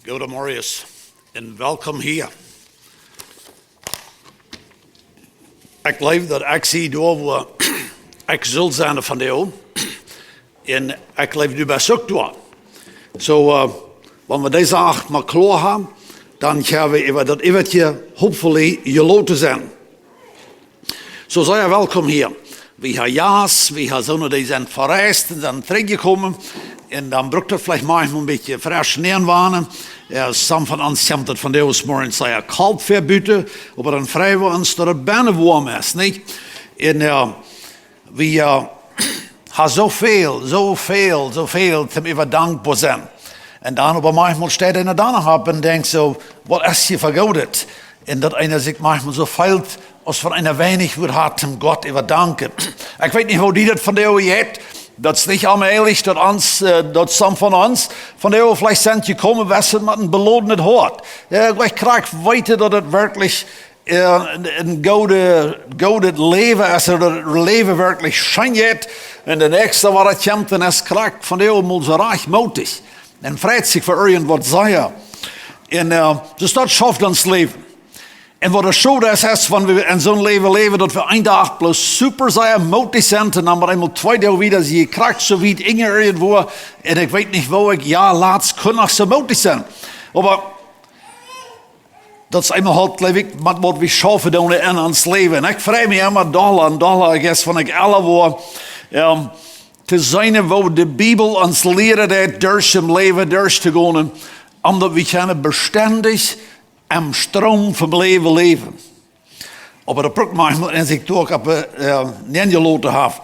Goedemorgen en welkom hier. Ik geloof dat ik zie door waar ik zult zijn van jou. En ik geloof du best ook door. Zo, wanneer we deze acht maar klaar hebben, dan gaan we even dat eventje hopefully geloten zijn. Zo zijn je welkom hier. We hebben ja's, we hebben zonnen die zijn verreisd en zijn teruggekomen. En dan brukt het vielleicht manchmal een beetje frisch neerwanen. Ja, some van ons komt het van de morgens zei je kalp verbuiten, maar dan vrij we ons dat het bijna warm is, niet? En we hebben zoveel te even dankbaar zijn. En dan op manchmal staat er dan op en denkt zo, wat is je vergoodet? En dat einer zich manchmal zo feilt, als van einer weinig wordt hart dem Gott even danken. Ik weet niet hoe die dat van de hebt. Dat is niet allemaal eerlijk dat some van ons van de vielleicht zijn gekomen, wessen met een beloond hart. Ik krijg weten dat het werkelijk een gouden leven is, dat het leven werkelijk schijnt. En de nächste wat het komt, dan is krijg van de moet zo reich moedig. En vreit zich voor irgendwas zeggen. En dus dat schafft ons leven. En wat er zo is, wanneer we in zo'n leven dat we een dag plus super zijn, moedig zijn, en dan maar eenmaal 2 dagen weer, je krijgt zo wie het inge irgendwo, en ik weet niet waar ik laatst kon nog zo moedig zijn. Maar dat is eenmaal halt, geloof ik, wat we schaffen doen in ons leven. En ik vraag me immer dollar, ik guess, van ik alle woord, te zijn waar de Bijbel ons leren dat durch im leven, durch te gaan, omdat we kunnen bestendig am stroom van leven. Maar dat prokt manchmal en zich toch op neergeloten have.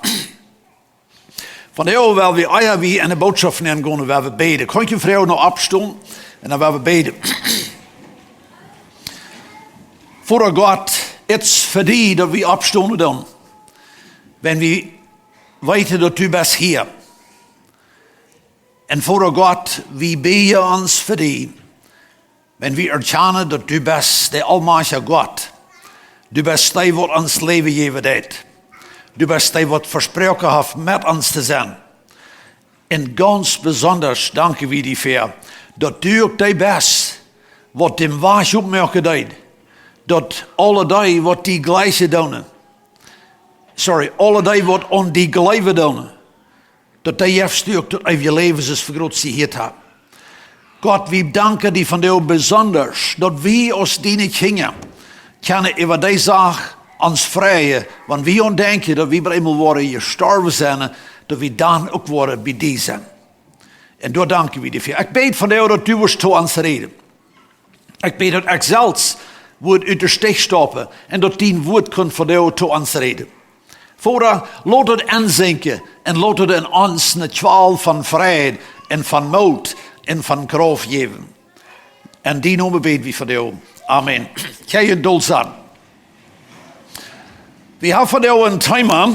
Van de oude wel we eier wie en de boodschap nemen gaan, waar we beden. Kan je vrouw nog opstaan en dan waar we beden. Voor God, het is voor die dat we opstaan doen. Wenn we weten dat u best hier. En voor God, we beden ons voor die. Wenn wir erkennen, dat du bist der allmächtige Gott. Du bist der, wat ons leven geven deed. Du bist der, wat versproken heeft met ons te zijn. En ganz besonders danken we die voor, dat du ook der bist, wat dem Wasch opmerken deed. Dat alle die wat die gleiche doen. Alle die wat on die gelijve doen. Dat die heeft stuk dat je leven is vergroot sie hier hebben. God, we danken die van jou besonders, dat we als die niet gingen, kunnen over deze zaak ons vrijen, want we ontdenken dat we bij eenmaal worden gestorven zijn, dat we dan ook worden bij die zijn. En daar danken we die voor. Ik bid van jou dat u was toe ons reden. Ik bid dat ik zelfs woord uit de steg stoppen en dat die woord kan van jou toe ons reden. Voordat, laat het inzinken en laat het in ons een kwaal van vrijheid en van moed en van kracht geven. En die noemen bid we voor jou. Amen. Ga je doel zijn. We hebben voor jou een timer.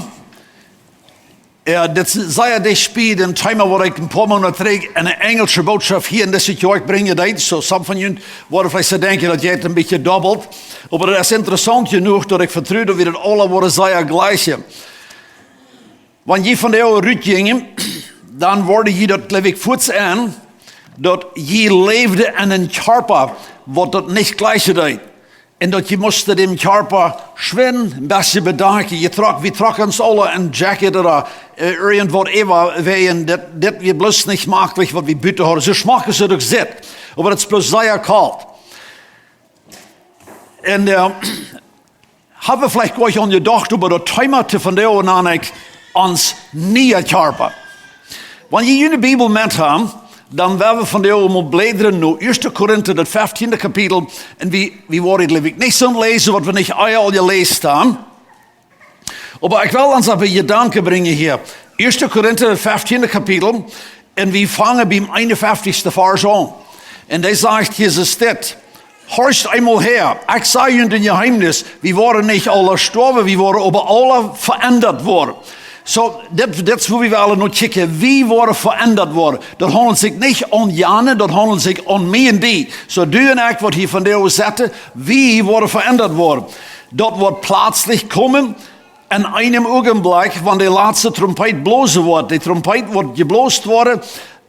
Dat zei de speed een timer waar ik een paar maanden terug een Engelse boodschap hier in deze kerk brengen deed. Zo, some van jullie worden vielleicht denken dat jij het een beetje dobbelt. Maar dat is interessant genoeg dat ik vertrouw dat we het alle worden zeggen gleiche. Wanneer je van jou uitgingen, dan worden je dat geloof ik voets aan. Dat je leefde in een Kjarpa, wat dat niet gleiche deed. En dat je moest dem Kjarpa schwimmen, een beetje bedanken. We trokken ons alle een jacket of irgendwas even. Dat we bloß niet makkelijk wat we buiten hadden. Zo smaken ze ook zit. Maar het is bloß zeer koud. En hebben we vielleicht gleich aan gedacht over dat thema te van jou aan ik ons nieuwe Kjarpa. Wanneer je de Bijbel met hebt, dan werden we van de allemaal bladeren naar 1 Korinther, het 15e kapitel. En we worden het niet zo lezen, wat we niet al gelezen hebben. Maar ik wil ons even gedanken brengen hier. 1 Korinther, het 15e kapitel. En we vangen bij het 51ste vers aan. En hij zegt, Jezus dit. Horcht eenmaal her. Ik zei jullie een geheimnis. We worden niet alle gestorven, we worden aber alle verändert worden. So, dat is hoe we alle nog kijken. Wie worden veranderd worden. Dat handelt zich niet om Janne, dat handelt zich om mij en die. So, du en ik wat hier van de zetten, wie worden veranderd worden. Dat wordt plaatselijk komen in einem ogenblik, wanneer de laatste trompet blozen wordt. De trompet wordt geblozen worden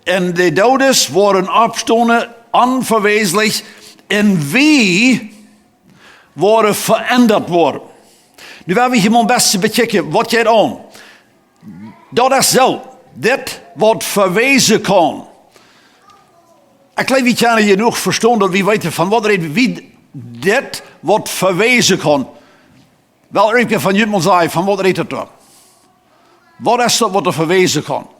en de doden worden opstonden onverwezenlijk. En wie worden veranderd worden. Nu willen we hier maar best bekijken. Wat gaat aan? Dat is zo. Dit wordt verwezen kan. Ik geloof we kunnen genoeg verstaan dat we weten van wat reden wie dit wordt verwezen kan. Wel, ik van jullie moet zeggen van wat redt het er? Wat is dat wat er verwezen kan?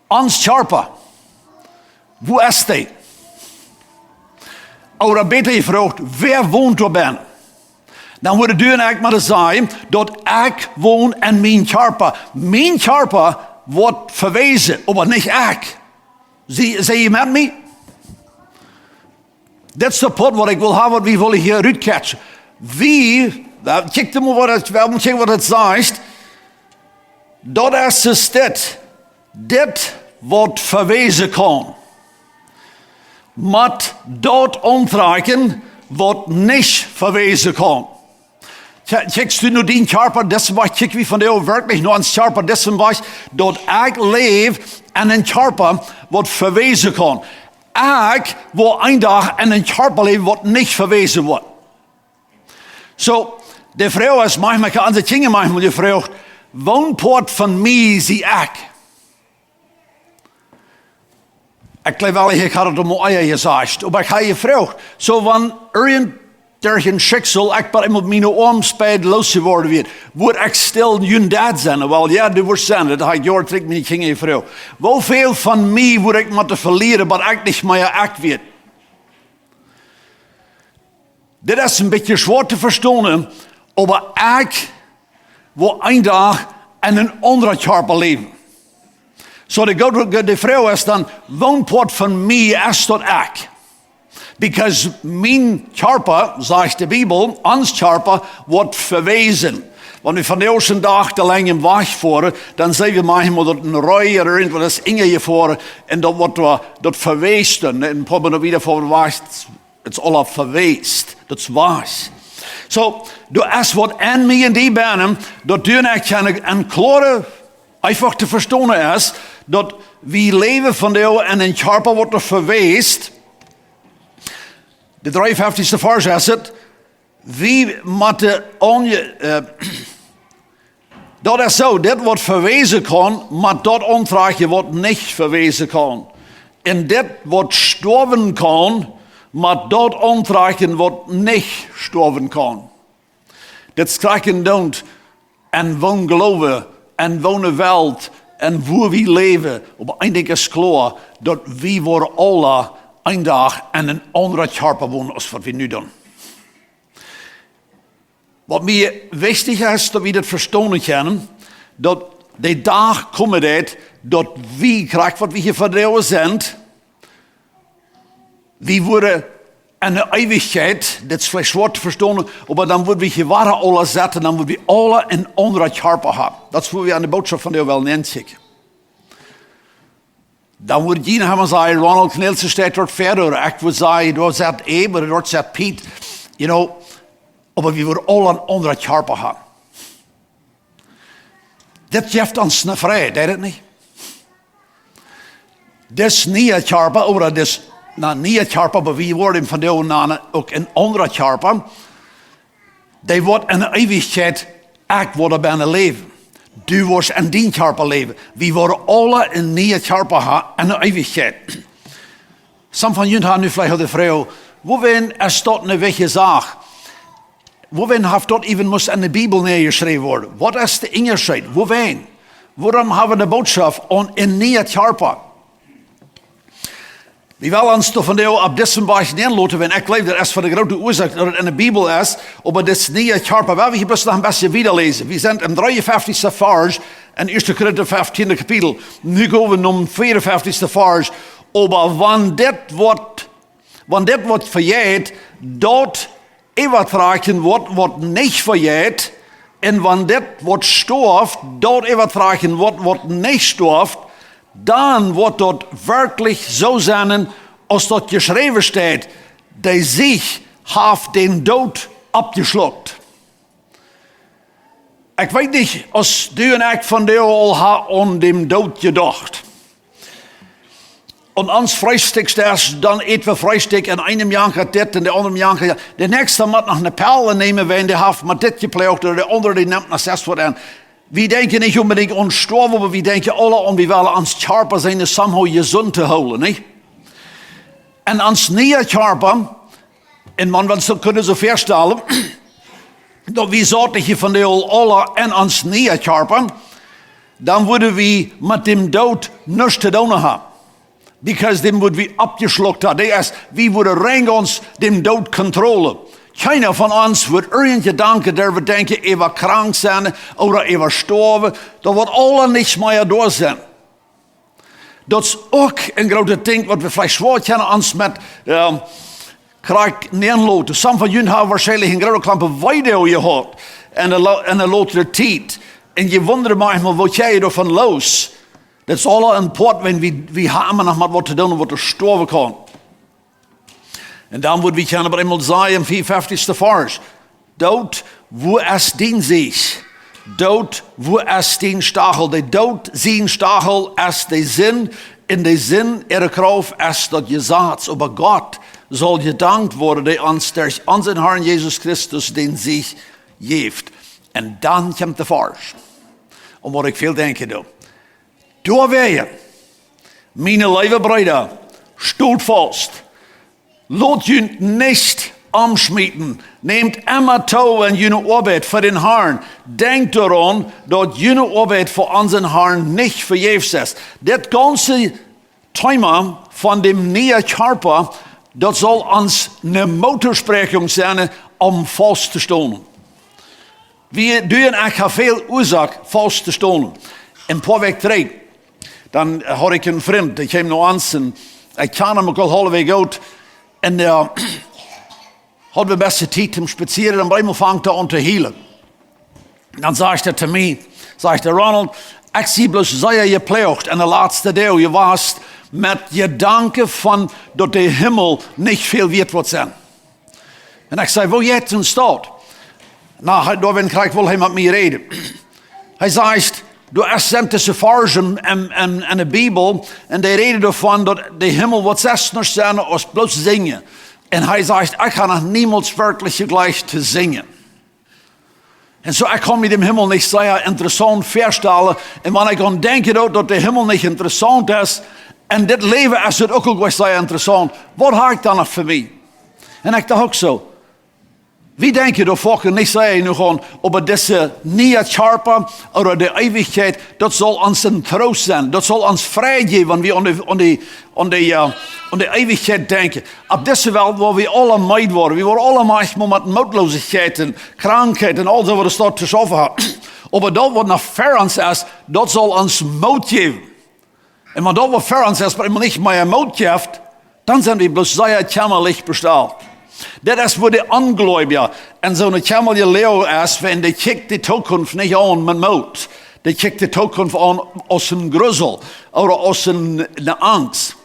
Ons Kjarpa. Hoe is die? Als je beter je vraagt, wie woont er binnen? Dan wordt het duur eigenlijk maar zeggen dat ik woon in mijn Kjarpa. Mijn Kjarpa wordt verwezen, maar niet ik. Zie je met me? Dit is de pot wat ik wil hebben, wat we willen hier uitkatchen. Wie, kijk maar wat het zegt. Dat is dus dit. Dit wordt verwezen kan. Met dat ontrekken wat niet verwezen kan. Kijk du nu die Kjarpa, dessen was kijk wie van de werkelijk nog een Kjarpa, dessen was dat ik leef en een Kjarpa wat verwezen kan. Ik wil een dag in een Kjarpa leven wat niet verwezen wordt. Zo, de vrouw is manchmal, ik kan de dingen manchmal gevraagd, woonpoort van mij zie ik. Ik geloof wel, ik had het om mijn gezegd. Maar ik ga je vragen. Zo van irgendein schiksel, ik ben met mijn armspijt losgeworden weer. Word ik stil jullie dad zijn? Wel, ja, du wordt zijn. Dat had ik jaren terug met je vrouw. Hoeveel van mij word ik moeten verliezen, maar ik niet meer ik weet. Dit is een beetje zwaar te verstaan. Maar ik wil een dag in een andere Kjarpa leven. Zo de vrouw is dan, woonpoort van mij is tot ik. Because mijn Kjarpa, zegt de Bijbel, ons Kjarpa, wordt verwezen. Want we van de eerste dag te lang in weg voeren, dan zeggen we manchmal dat een rij er in, wat is inge je voor, en dat wordt dat verwezen. En probeer nog weer voor was, het is al verweest. Dat is was. Zo, er is wat in mij en die binnen, dat du en ik kunnen een klare, einfach te verstaan is, dat we leven van de en een Kjarpa wordt er verweest. De 53ste vers is het. Wie moeten dat is zo, dit wordt verwezen kan, maar dat ontdraagje wordt niet verwezen kan. En dit wordt sterven kan, maar dat ontdragen wordt niet sterven kan. Dit schrijven don't en woon geloven en wonen welt en waar we leven. Op een ding is klaar dat we worden alle een dag en een andere Kjarpa wonen als wat we nu doen. Wat mij wichtig is dat we dat verstaan kunnen, dat de dag komt dat we krijgen wat we hier verdeeld zijn. We worden in de eeuwigheid, dit is vielleicht zwaar te verstaan, maar dan worden we hier waren alle zetten, dan worden we alle een andere Kjarpa hebben. Dat is hoe we aan de boodschap van de wel nemen. Dan wordt je hebben zeggen, Ronald Kornelsen staat dort verder. Ik wil zeggen, daar zit maar dort zit Piet. You know, maar we worden alle een andere Kjarpa hebben. Dit geeft ons een vrijheid, deed het niet? Dit is niet een Kjarpa, of dat is niet een Kjarpa, maar we worden van de ook een andere Kjarpa. Die wordt in de eeuwigheid, ik word bijna leven. Du wordt in die Kjarpa leven. We worden alle een nieuwe Kjarpa in de eeuwigheid. Some van jullie hebben nu vielleicht de vrouw, waarin is dat een weg gezegd? Waarin heeft dat even moest in de Bijbel neergeschreven worden? Wat is de ingeschreven? Waarin? Waarom hebben we de boodschap aan een nieuwe Kjarpa? We willen ons toch van de op deze basis neerlaten, want ik geloof dat is van de grote oorzaak dat het in de Bijbel is, maar dit nieuwe Kjarpa, we hier best nog een beetje wiederlezen. We zijn in 53ste vers, in 1 Korinther 15e kapitel. Nu gaan we naar 54ste vers. Maar wanneer dit wordt verjaard, dat overtragen wordt niet verjaard. En wanneer dit wordt storft, dat overtragen wordt niet storft. Dan wordt dat werkelijk zo zijn als dat geschreven staat, die zich heeft den dood opgeslokt. Ik weet niet, als du en ik van de al aan dem dood gedacht. Und ans Frühstückstest, dann etwa Frühstück in einem Jahr hat dit und der andere Jahr hat. Der nächste muss noch eine Perle nehmen, wenn der hat mit dit geplant oder der andere die nimmt noch das was an. Wir denken nicht unbedingt an Sterben, aber wir denken alle an, wir wollen ans Kjarpa zijn, es somehow gesund te houden, nicht? En ans nieuwe Kjarpa, en man wil zo kunnen zo voorstellen, dat we zorgen van de alle en ans nieuwe Kjarpa, dan worden we met dem dood niets te doen hebben. Because dem worden we abgeschluckt hebben. Dat is, we worden rein ons dem dood controleren. Keiner van ons wordt irgendein Gedanke, der we denken, wir krank zijn, oder wir sterben. Dat wordt alle niets meer door zijn. Dat is ook een grote ding, wat we vielleicht zwaar kennen ons met krijg neerloten. Some van jullie hebben waarschijnlijk een grote klampe video gehad. En een latere tijd. En je wondert manchmal, wat jij ervan los? Dat is alle important, wenn we hebben nog wat te doen, wat er sterven kan. En dan wordt we kennen bij eenmaal zeggen, 54ste vers. Dood, wo es dien zich. Dood, wo es dien stachel. De dood zien stachel es de zin. In de zin ihrer Kraft es dat je zaad. Aber Gott zal gedankt worden, die ons den Herrn Jesus Christus den zich geeft. En dan komt de vers. Om wat ik veel denken doe. Door wij, mijn lieve broeder, stoot vast. Laat je niet amschmieten. Nehmt immer toe en jullie arbeid voor den Herrn. Denkt eraan dat jullie arbeid voor onze Herrn niet vergeefs is. Dat ganze thema van dem nieuwe Kjarpa, dat zal ons een motorspreking zijn om vast te staan. We doen echt veel oorzaak vast te staan. In paar weken terug, dan had ik een vriend, die kwam naar ons en ik ken hem ook al halfweg uit. En hadden we best tijd om spazieren en bij me vangt aan te hielen. Dan zei hij te mij, Ronald, ik zie bloos zeer je pleegt en de laatste deel, je was met gedanken van dat de hemel niet veel weet wat zijn. En ik zei, waar jij toen staat? Nou, daar krijg ik wel hij met mij reden. Hij zei, du hast tussen versen en de Bijbel en die reden ervan dat de hemel wat zesner zijn als bloos zingen. En hij zegt, ik kan nog niemals wirklich gleich te zingen. En zo, ik kan met de hemel niet zeer interessant voorstellen. En wanneer ik aan denken dat de hemel niet interessant is, en dit leven is het ook al zeer interessant, wat heb ik dan nog voor mij? En ik dacht ook zo. Wie denken dat volken niet zeggen nu gewoon over deze nieuwe Kjarpa of de eeuwigheid, dat zal ons een troost zijn. Dat zal ons vrijgeven wanneer we aan de eeuwigheid denken. Op deze wereld waar we alle meid worden. We worden alle manchmal met moedloosheid en krankheid en alles wat er staat te schaffen hebben. Maar dat wat naar ver ons is, dat zal ons moed geven. En maar dat wat ver ons is, maar niet meer moed geeft, dan zijn we bloos zeer jammerlijk besteld. Dat is voor de ongläubigen. En zo'n jammerlijke leeuw is, wenn die kijkt de toekomst niet aan met moed. Die kijkt de toekomst aan als een gruzzel. Of als een angst.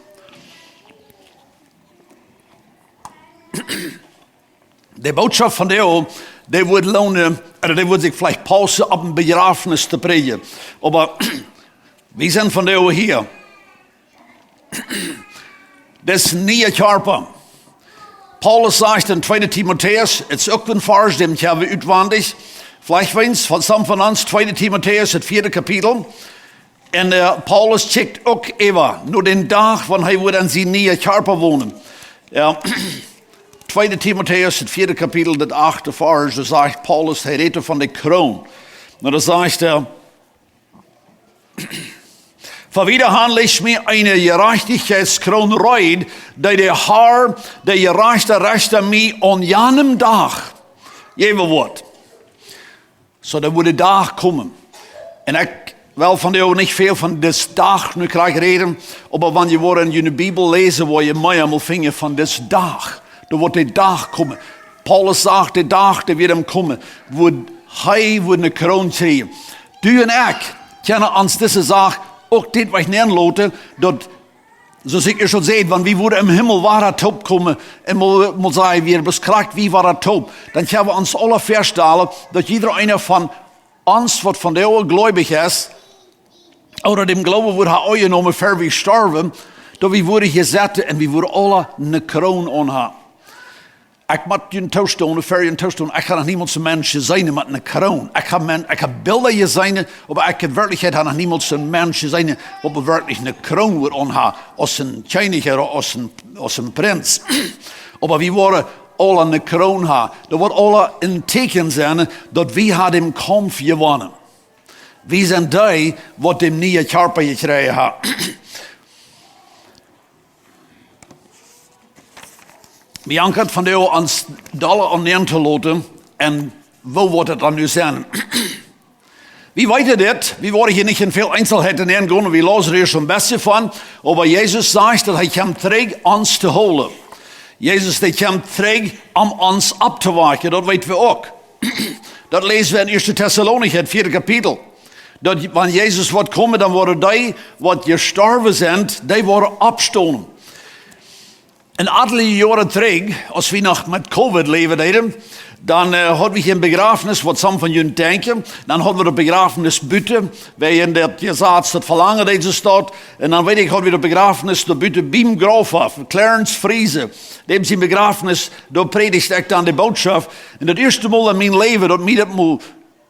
De boodschap van de die wordt lonen, die wordt zich vielleicht pauze op een begrafenis te predigen. Maar we zijn van de hier. Dat is nieuwe Kjarpa. Paulus sagt in 2. Timotheus, het is ook een vers, den hebben we uitwendig. Vielleicht wens van some van ons, 2. Timotheus, het 4. kapitel. En Paulus checkt ook even, naar den dag, wanneer hij wordt aan zijn nieuwe Kjarpa wonen. 2. Timotheus, het 4. kapitel, het 8. vers, daar zegt Paulus, hij redt van de kroon. Maar dan zegt hij, verwiederhandel ich mir eine Gerechtigkeitskron reut, die der Herr, der gerechte Rechter mir an jenem Tag geben wird. So, da würde der Tag kommen. En ik wil van jou niet veel van dit dag nu krijg reden, maar wanneer je wordt in je Bijbel lezen, waar je mij allemaal vingen van dit dag. Dan wordt de dag komen. Paulus zegt, de dag die weer hem komen, wordt hij een kroon krijgen. Du en ik kennen ons deze zaak. Ook dit wat ik neerloten, dat, zoals ik je schon zei, wanneer we worden im Himmel waar top komen, en we zeggen, we beschrijven wie waar top, dan gaan we ons alle voorstellen, dat iedereen van ons, wat van de eeuwen gläubig is, oder dem Glauben wordt hij aangenomen, ver wie sterven, dat we worden gezet en we worden alle een kroon aan. Ik moet je toestaan, ver je toestaan. Ik ga nog niemand zijn mensje zijn met een kroon. Ik ga beelden je zijn, maar ik in werkelijkheid nog niemand zijn mensje zijn, wat we werkelijk een kroon wordt aan, als een koning, als een prins. Maar we worden alle een kroon ha. Dat wordt alle een teken zijn dat we hem kampf gewonnen. We zijn die wat hem nieuwe Kjarpa gekregen ha. We ankert van de ons dollar aan te laten en hoe wordt het dan nu zijn? Wie weet dit? We worden hier niet in veel Einzelheiten ingaan, we lazen er zo'n beetje van. Maar Jezus zegt dat hij komt terug ons te holen. Jezus die komt terug om ons op te waken, dat weten we ook. Dat lezen we in 1 Thessalonicher, het 4e kapitel. Dat wanneer Jezus wordt komen, dan worden die wat gestorven zijn, die worden opstaan. Een aantal jaren terug, als we nog met COVID leven deden, dan hadden we geen begrafenis, wat sommigen van jullie denken. Dan hadden we de begrafenis buiten, waarin dat gezegd dat verlangen deze staat. En dan weet ik, hadden we de begrafenis de buiten Beam Grofhof, Clarence Friese. Die hebben zijn begrafenis, daar predigde ik dan de boodschap. En het eerste mal in mijn leven dat mij dat moet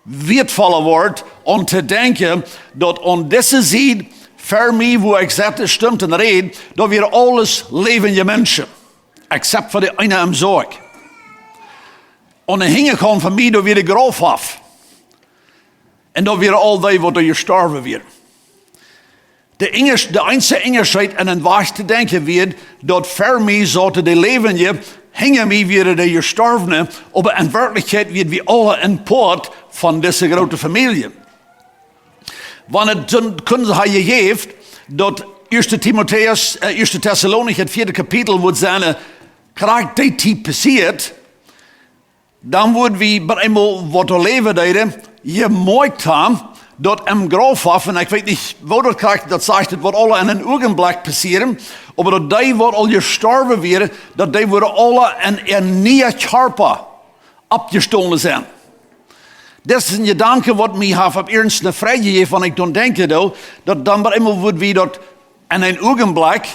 weervallen wordt, om te denken dat aan deze zijde, voor mij, wo ik zette, stimmt en reden, dat we alles levende mensen. Except voor de ene am zorg. En dan hingen gewoon van mij, dat we de graf af. En dat we al die wat er gestorven weer. De enige Engelscheid en een wacht te denken weer, dat voor mij zouden de levende, hingen mij weer de gestorvenen, maar in werkelijkheid weer we alle een poort van deze grote familie. Wanneer het kunnen hij gegeven dat 1 Thessalonicher, het 4e kapitel, wordt zijn, krijgt die tijd passiert, dan worden we bij eenmaal wat er leven deden, je mooit hebben, dat een grafhof, en ik weet niet wat dat krijgt, dat zegt, het wordt alle in een ogenblik passeren, maar dat die wordt al gestorven weer, dat die worden alle in een nieuwe Kjarpa opgestolen zijn. Dat is een gedanke wat mij heeft op ernst een vrijgegeven, van ik dan denken dat dan maar eenmaal wordt wie dat in een ogenblik,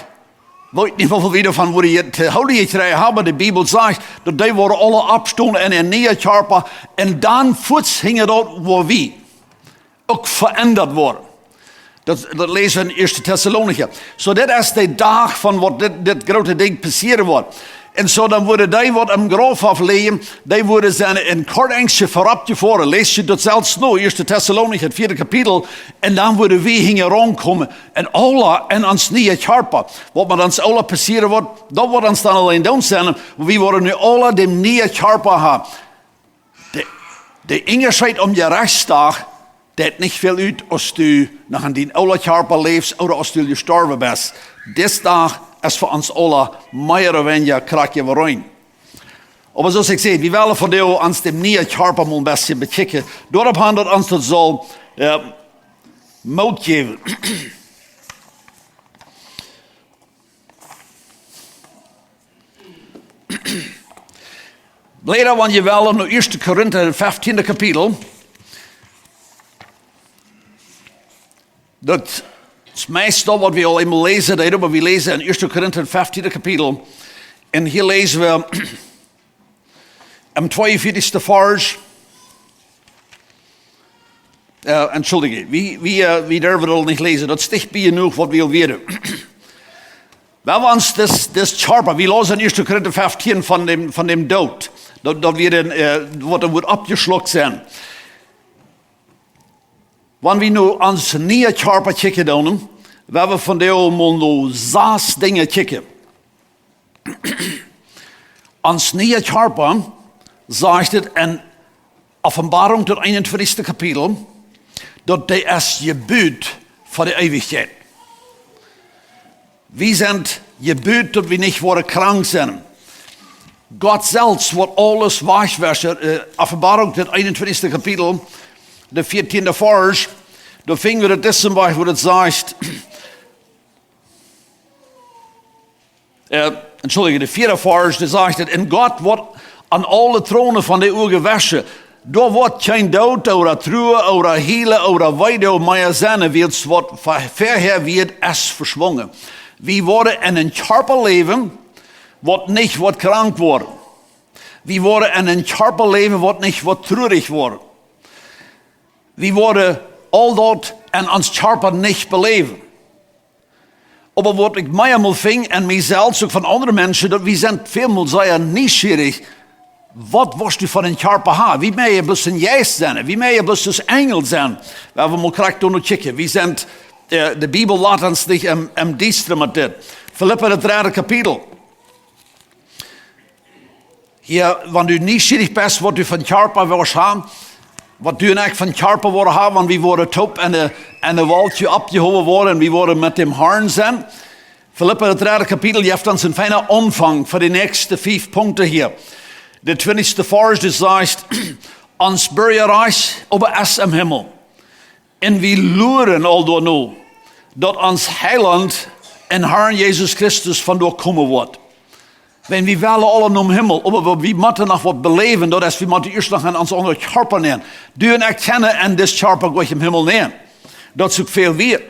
weet niet hoeveel wie van worden je te houden je krijgen hebben, de Bijbel zegt, dat die worden alle opgestolen in een nieuwe Kjarpa, en dan voets hingen dat waar wie ook veranderd worden. Dat lezen we in 1 Thessalonicher. Zo dit is de dag van wat dit grote ding passeren wordt. En zo dan worden die wat am graf afleggen, die worden zijn in kort engsje voorop tevoren. Lees je dat zelfs nu, 1 Thessalonicher, het 4e kapitel. En dan worden we hingen rondkomen. En alle en ons nieuwe Kjarpa. Wat met ons alle passeren wordt, dat wordt ons dan alleen doen zijn. We worden nu alle de nieuwe Kjarpa hebben. De Engelscheid om je rechtsdag, dat niet veel uit als du nog in die oude Kjarpa leeft, of als du gestorven bent. Deze dag is voor ons alle meer of minder krakje waarin. Maar zoals ik zei, we willen voor jou ons de nieuwe Kjarpa een beetje bekijken. Daarop handelt ons dat zal moed geven. Later, want je wel in 1 Korinther, het 15e kapitel. Dat is meestal wat we al eenmaal lezen, maar we lezen in 1 Korinther 15e kapitel. En hier lezen we am 42e vers. Entschuldige, wie durven het al niet lezen, dat sticht bij genoeg wat we al weten. Wel ons this Kjarpa, we lezen in 1 Korinther 15 van dem dood. Dat we wat er wordt opgeslokt zijn. Wanneer we nu ons nieuwe Kjarpa kijken doen, we hebben van de nu 6 dingen kijken. Ons nieuwe Kjarpa zegt het in Openbaring tot 21e kapitel, dat die is gebuut voor de eeuwigheid. We zijn gebuut dat we niet worden krank zijn. God zelfs wordt alles wegwassen. Openbaring tot 21e kapitel, de 14e vers, daar vingen we het dessen bij waar het zegt. Entschuldige, de 4e vers, daar zegt het, en God wordt aan alle tronen van de ogen wassen. Daar wordt geen dood, oder truhe, oder hele, oder weide, meer zijn, wiels wat verher wird, is verzwongen. Wie worden in een Kjarpa leven, wat niet wat krank worden. Wie worden in een Kjarpa leven, wat niet wat treurig worden. Wie worden al dat en ons Kjarpa niet beleven. Maar wat ik mij allemaal ving en mijzelf, ook van andere mensen, dat we zijn veel zeer nieuwsgierig. Wat was u van een Kjarpa ha? Wie mij je bloos een geest zijn? Wie mij je bloos een engel zijn? We hebben mal krijgt doen nog kijken. Wie zijn, de Bijbel laat ons niet diesteren met dit. Filippa het derde kapitel. Hier, wanneer u nieuwsgierig bent wat u van Kjarpa wil gaan, wat u en ik van Kjarpa worden hebben, want we worden top en de waldje opgehouden worden en we worden met hem harn zijn. Filippa het derde kapitel, je hebt ons een fijne omvang voor de nächste 5 punten hier. De 20e vers, die zegt, ons burgerreich over es im Himmel. En we luren al door nu, dat ons heiland en Herrn Jezus Christus vandoor komen wordt. Wenn we willen alle om Himmel, maar we moeten nog wat beleven, dat is, we moeten eerst nog aan ons onder Kjarpa nemen. Du en ik kennen en dit Kjarpa ga ik im Himmel nemen. Dat is ook veel weer.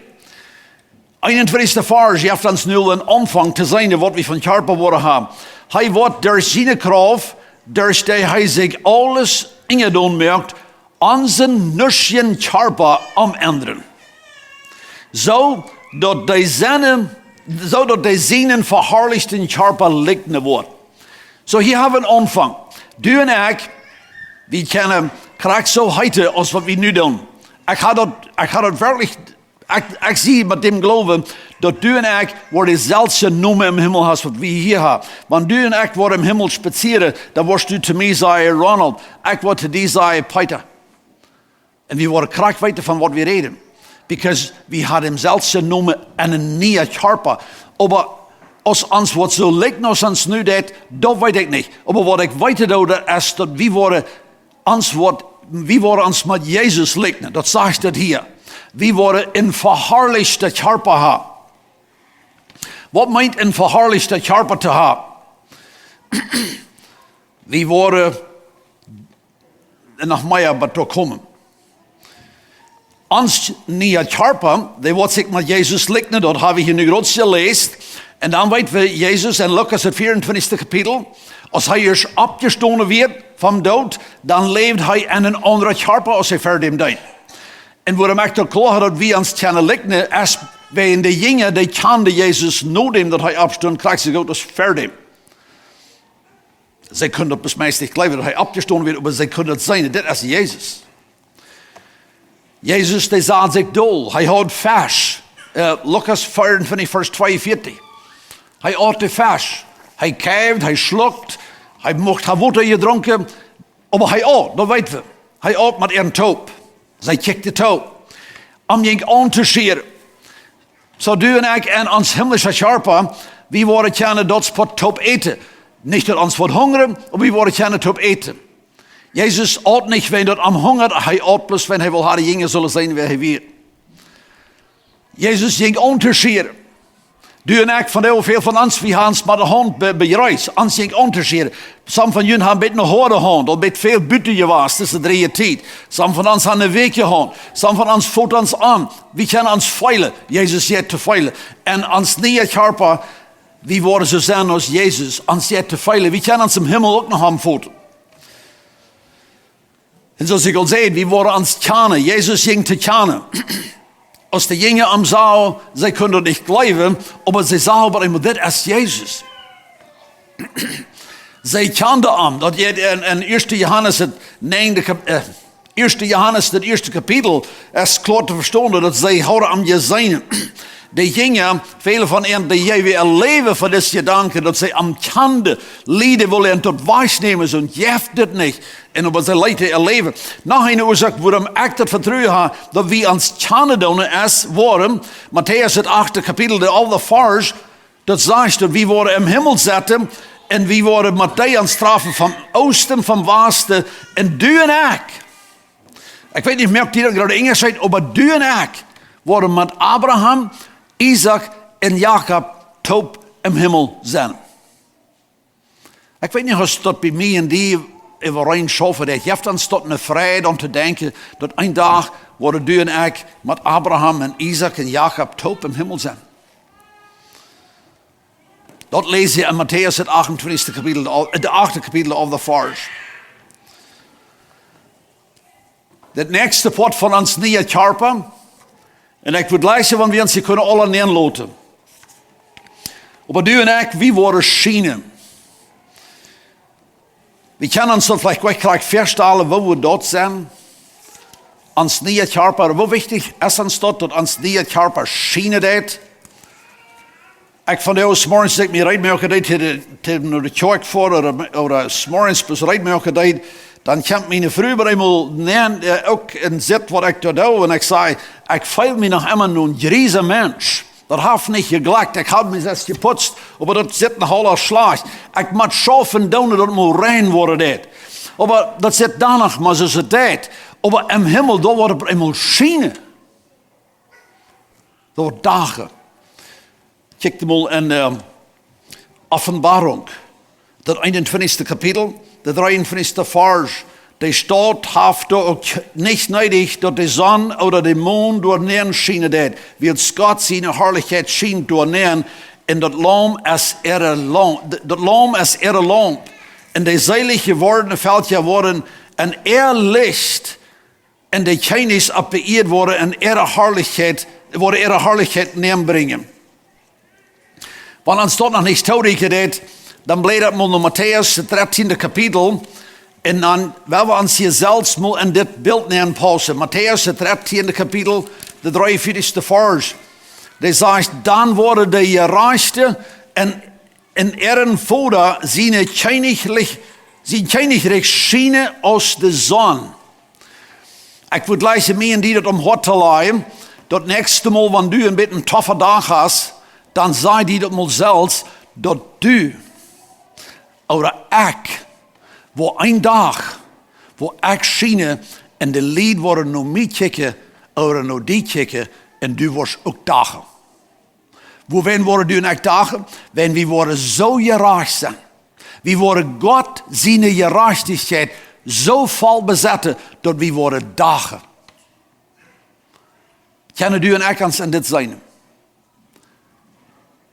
21e vers, je hebt ons nu een omvang te zijn wat we van Kjarpa worden hebben. Hij wordt door zijn kracht, doordat hij zich alles ingedaan merkt, onze nusjen Kjarpa omänderen. Zodat de zinnen verherrlichten Kjarpa lichten wordt. Zo hier hebben we een omvang. Du en ik, we kennen krijg zo heute als wat we nu doen. Ik ga dat werkelijk, ik zie met dem geloven, dat du en ik worden dezelfde noemen im Himmel als wat we hier hebben. Want du en ik worden im Himmel spazieren, dan wordt u te mij zeggen, Ronald, ik word te die zeggen, Peter. En we worden krijg weten van wat we reden. Because we hadden hemzelfde noemen en een nieuwe Kjarpa. Maar als ons wat zo lijkt als ons nu deed, dat weet ik niet. Maar wat ik weet is dat we worden ons met Jezus lijken. Dat zegt dat hier. We worden een verherrlichte Kjarpa hebben. Wat meint een verherrlichte Kjarpa te hebben? We worden nog meer bij komen. Ons nieuwe Kjarpa, die wordt zich met Jezus lijken, dat hebben we hier nu groot gelezen. En dan weten we, Jezus in Lucas het 24e kapitel, als hij eerst opgestonden werd van dood, dan leeft hij in een andere Kjarpa als hij verder deed. En waarom ik dat klaar dat we ons kennen lijken, is bij de jongen, die kende Jezus nodig dat hij opstond, krijgt zich ook als verder. Zij kunnen dat besmeistig geloven dat hij opgestonden werd, maar zij kunnen het zijn, dit is Jezus. Jezus, die zat zich dol. Hij houdt vast. Lucas 24, vers 42. Hij at de vast. Hij kijkt, hij slukt. Hij mocht haar water gedronken. Maar hij at, dat weten we. Hij at met een toop. Zij kijkt de toop. Om je aan te scheren. Zo du en ik en ons himmlische Kjarpa, we worden kennen dat spot toop eten. Niet dat ons wat hongeren, maar we worden kennen toop eten. Jezus at niet, wenn dat am hongert, hij at plus, wenn hij wil haar jongen zullen zijn, waar hij weer. Jezus ging onderscheren. Du en ik, van heel veel van ons, we gaan met de hand bereis. Ons ging onderscheren. Sommigen van jullie hebben een beetje een harde hand, al beetje veel buiten gewas, tussen 3 tijd. Sommigen van ons hebben een weekje hand. Sommigen van ons voelt ons aan. We kunnen ons veilen. Jezus zegt te veilen. En ons nieuwe Kjarpa, we worden zo zijn als Jezus. Ons zegt te veilen. We kunnen ons im Himmel ook nog aan voeten. En zoals ik al zei, we worden ons kennen. Jezus ging te kennen. Als de jongen hem zou, zij konden niet geloven, maar zij zagen, maar dit is Jezus. Zij kenden hem. Dat je in 1 Johannes het 1 Johannes het eerste kapitel is klaar te verstaan dat zij houden hem gezien. De jongen, vele van hen, die jij weer leven voor deze gedanken, dat zij hem kenden, lieden willen tot wijs nemen, zo jeft het niet. En op zijn leiden leven. Nog een oorzaak waarom ik dat vertrouwen heb, dat we ons kennen doen is, waarom, Matthäus het 8e kapitel, de alle vers, dat zegt dat we worden im Himmel zetten, en we worden Matthäus straffen van oosten, van westen, en du en ik. Ik weet niet, merkt iedereen gerade Engels zijn, maar du en ik worden met Abraham, Isaac en Jacob top im Himmel zijn. Ik weet niet of dat bij mij en die overeen schaffen dat. Je hebt ons tot een vrijheid om te denken dat een dag worden du en ik met Abraham en Isaac en Jacob top im Himmel zijn. Dat lees je in Matthäus het 28 kapitel, het 8 kapitel of de vers. Het nächste pot van ons nieuwe Kjarpa. En ik wil lezen, want we ons kunnen alle neerloten. Maar du en ik, wie worden schienen. We kunnen ons dat vielleicht gleich verstellen, wo we dat zijn. Ons nieuwe Kjarpa, hoe wichtig is ons dat ons nieuwe Kjarpa schienen deed. Ik van jou s'morgens dat ik me rijdt deed naar de kerk voor, of s'morgens dus rijdt deed, dan komt mijn vrouw bij me ook en zit wat ik daar doe. En ik zei, ik voel me nog immer een grieze mens. Dat heeft niet geglakt. Ik heb me zelfs geputst, maar dat zit nog al slecht. Ik moet schaffen doen dat het moet rein worden deed. Maar dat zit dan nog maar zoals het deed. Maar im hemel, daar wordt het eenmaal schijnen. Dat wordt dagen. Kijk mal in de Offenbarung, dat 21. kapitel, de 23. vers. De stad heeft ook niet nodig dat de zon of de maan door neer schijnen deed. Wil God zijn heerlijkheid schijnt door neer. En dat lam is ihre lamp. En de zeilige woorden veldje worden en licht. En de kennis op de eerd worden en ihre heerlijkheid neerbrengen. Want als dat nog niet toerekend deed, dan bleef dat maar naar Matthäus, het 13e kapitel. En dan willen we ons hier zelfs mal in dit beeld nemen passen. Matthäus, het 13e kapitel, de 43e vers. Die zegt, dan worden de gerechten en in ihren Vader zijn königlich schijnen als de zon. Ik wil gleich meer die dat hart te leiden. Dat nächste Mal, wanneer du een beetje een toffe dag hast, dan zei die dat mal zelfs, dat du, of ik, voor een dag, voor ik schijnen, en de lied worden naar mij kijken, of naar die kijken, en du wordt ook dagen. Worin worden du en ik dagen? Wenn we worden zo gerecht zijn. We worden God zijn gerechtigheid zo vol bezetten, dat we worden dagen. Kunnen du en ik ons in dit zijn?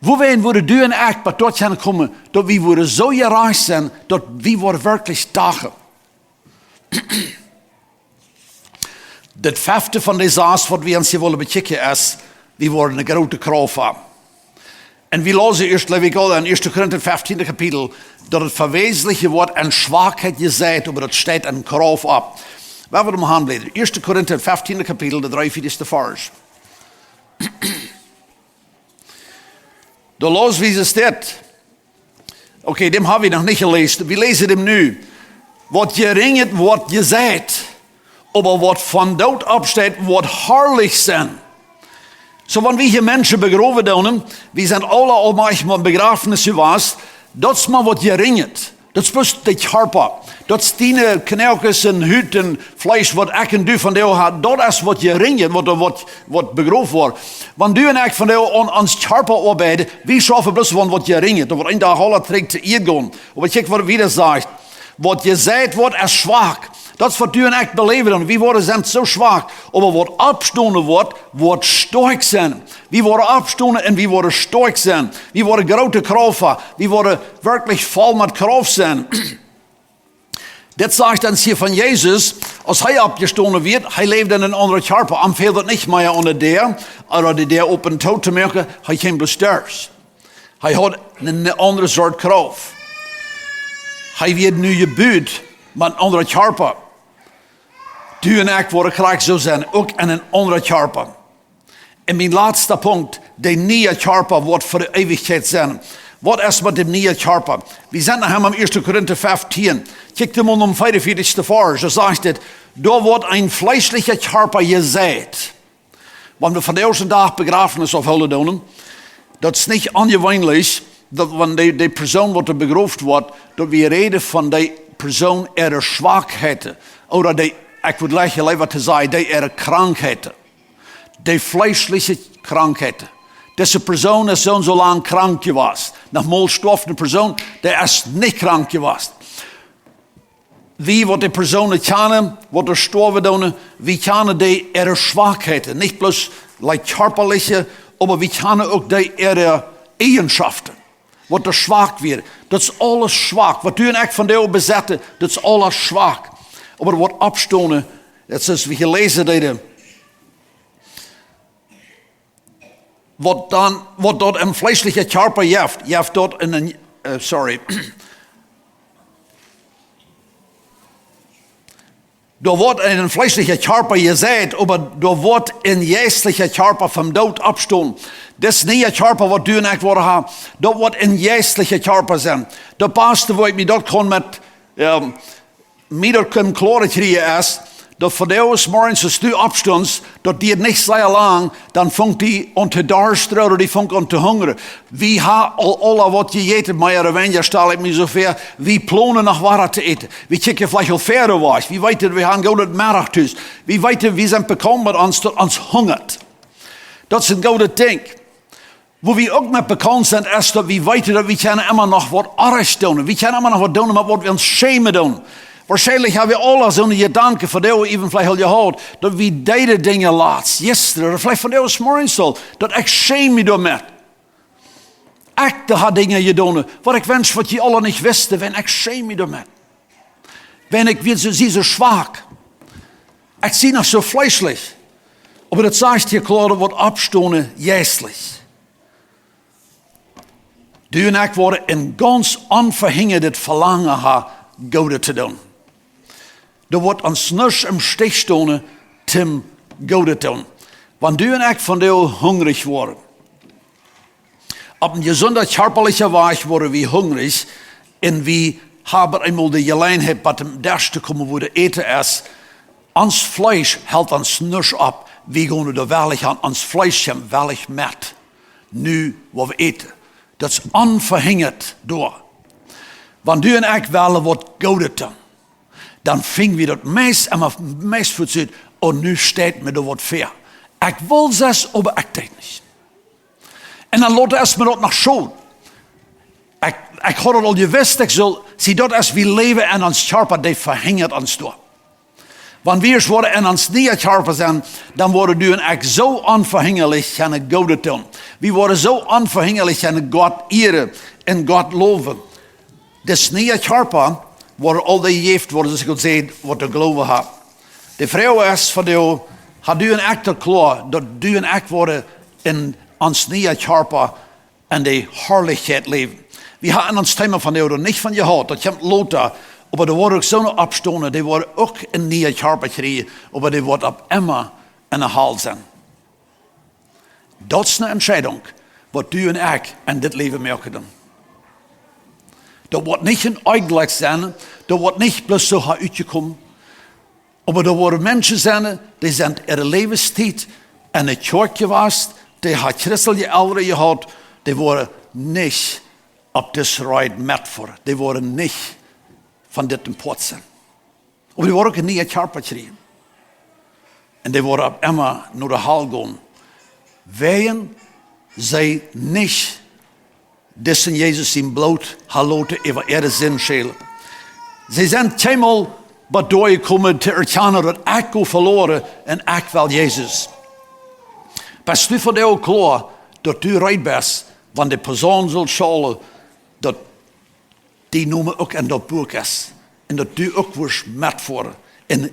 Worin worden du en ik bij tot gaan komen, dat we worden zo gerecht zijn, dat we worden werkelijk dagen. Het vijfde van deze zes wat we ons hier willen bekijken is, we worden een grote kroof hebben. En we lezen eerst, laat ik al in 1 Korinther 15 kapitel, dat het verwezenlijke wordt en zwakheid gezegd, maar dat staat een kroof op. Waar we hem aanblijven? 1 Korinther 15 kapitel, de 43e vers. De lezen staat. Oké, dem hebben we nog niet gelezen. We lezen hem nu. Wat geringet wordt gezegd, maar wat van dood opstaat, wordt herrlich zijn. Zo, wanneer we hier mensen begraven doen, we zijn alle al manchmal begrafenis geweest, dat is maar wat geringet. Dat is pas de Kjarpa. Dat is die knelkes en huid en vlees wat ik en du van jou had. Dat is wat geringet, wat begraven wordt. Want du en ik van jou aan ons Kjarpa arbeiden, we schaffen bloos van wat geringet. Dat wordt in de alle trek te eer gaan. Maar kijk wat weer zegt. Wat gezegd wordt is zwak. Dat is wat u en ik beleven. We worden zijn zo zwak. Maar wat opstonden wordt sterk zijn. We worden opstonden en we worden sterk zijn. We worden grote krachten. We worden werkelijk vol met kracht zijn. Dit zegt dan hier van Jezus. Als hij opgestonden werd, hij leefde in een andere Kjarpa. Hij viel dat niet meer onder der. Oder der op een dood te maken. Hij ging besters. Hij had een andere soort kracht. Hij werd nu gebuurd met een andere Kjarpa. Du en ik worden graag zo zijn, ook in een andere Kjarpa. En mijn laatste punt, de nieuwe Kjarpa wordt voor de eeuwigheid zijn. Wat is met de nieuwe Kjarpa? We zijn naar hem in 1 Korinther 15. Kijk de man om 45 vers, daar zegt het, daar wordt een vleeselijke Kjarpa gezegd. Want we van de eerste dag begrafenis afhouden doen, dat is niet ongewoonlijk, dat wanneer de persoon wordt begroefd wordt, dat we reden van de persoon er zwakheden. Of de, ik wil leggen wat te zeggen, de er krankheden. De vleeselijke krankheden. Deze persoon is zo lang krank geweest. Nogmaals stoffende persoon, die is niet krank geweest. Wie wat de personen kennen, wat er sterven doen, wie kennen de er zwakheden. Niet plus like körperliche, maar wie kennen ook de er eigenschaften. wat er zwak weer. Dat is alles zwak. Wat u en ik van jou bezetten, dat is alles zwak. Maar het wordt opstonen. Het is we gelezen deden. Wat dat een vleeselijke Kjarpa jeft dat in een, Er wordt in een vleeselijke Kjarpa gezegd, maar er wordt in geestelijke Kjarpa van dood opstaan. Dat is niet een Kjarpa wat du en ik worden hebben. Dat wordt in geestelijke Kjarpa zijn. De pastor waar ik me dat kon met minder kunnen klaren krijgen is, dat voor de morgens als du opstond, dat die het niet zo lang, dan vangt die om te darsteren, of die vangt om te hongeren. Wie ha al wat je eten, maar er wenje stel ik me zoveel, wie plannen nog wat te eten. Wie kijken vielleicht al verder was. Wie weten, we gaan goed het middagthuis. Wie weten, wie zijn bekomen ons, dat ons hongert. Dat is een goede ding. Wo we ook met bekend zijn, is dat we weten dat we kunnen immer nog wat anders doen. We kunnen immer nog wat doen met wat we ons schämen doen. Waarschijnlijk hebben we alle zo'n gedanken van jou, even vielleicht al gehad, dat we deze dingen laatst, gisteren, of vielleicht van jou morgens al, dat ik schäme me daarmee. Ik had dingen gedaan, wat ik wens wat je alle niet wisten, en ik schäme me daarmee. Ben ik weer zo zwak. Ik zie nog zo vleeselijk. Maar dat zegt je klaar, dat wordt opstonen geestelijk. Du en ik worden in ganz onverhinderd verlangen ha, Gode te doen. Er wordt ons niks im Stich stonen, tim Gode te doen. Want du en ik van jou hungrig worden. Op een gezonde, körperliche Weise worden we hungrig. En we hebben eenmaal de gelegenheid, bij dem Derst te komen, wo de eten is. Ons Fleisch hält ons niks op. We gaan er wellig aan. Ons Fleisch is wellig met. Nu wat we eten. Dat is onverhinderd door. Want du en ik willen wat Gode doen. Dan vingen we dat meest voor uit. En nu staat me er wat ver. Ik wil zes, maar ik deed niet. En dan laat es me dat nog zo. Ik had het al gewist, ik zal, zie dat als we leven en ons Kjarpa, die verhindert ons door. Want we worden in ons nieuwe Kjarpa zijn, dan worden du en ik zo onverhinderlijk aan het Gode doen. We worden zo onverhinderlijk aan het God eren en God loven. Dus nieuwe Kjarpa worden al die jeeft worden, zoals ik al zei, wat de geloven hebben. De vrouw is van jou, had du en ik er klaar, dat du en ik worden in ons nieuwe Kjarpa en de heerlijkheid leven. We hebben ons thema van jou er niet van gehad, dat komt later. Maar er worden ook zo'n opstonen, die worden ook in nieuwe Kjarpa gekregen, maar die worden op immer en een haal zijn. Dat is een entscheiding, wat du en ik in dit leven maken doen. Dat wordt niet een eigenlijk zijn, dat wordt niet plus zo uitgekomen. Maar er worden mensen zijn, die zijn in de levenstijd in het kerk geweest, die had christelijke ouderen gehad, die worden niet op deze rij met voor. Die worden niet van dit pot zijn. Maar die worden ook een nieuwe Kjarpa gekregen. En die worden op immer naar de hal gaan. Weien zij niet dessen Jezus in bloot haloten over ihre zinschelen. Ze zijn tweemaal bedoelgekomen te erkennen dat ik go verloren en ik wil Jezus. Bist du voor jou klaar dat du rijdt bent, want de persoon zal schalen dat die noemen ook in dat boek is. En dat du ook wordt met voor in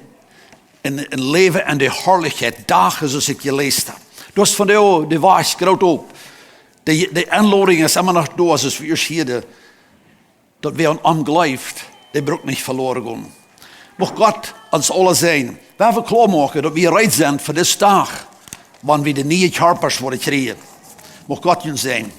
leven en de heerlijkheid, dagen zoals ik gelezen heb. Dus van jou, de waas groot op. De inloting is immer nog door, zoals we hier dat we aan omgelijft, die broek niet verloren gaan. Mocht God ons alle zijn, we hebben klaarmaken dat we rijdt zijn voor deze dag, wanneer we de nieuwe Kjarpas worden krijgen. Mocht God je zijn.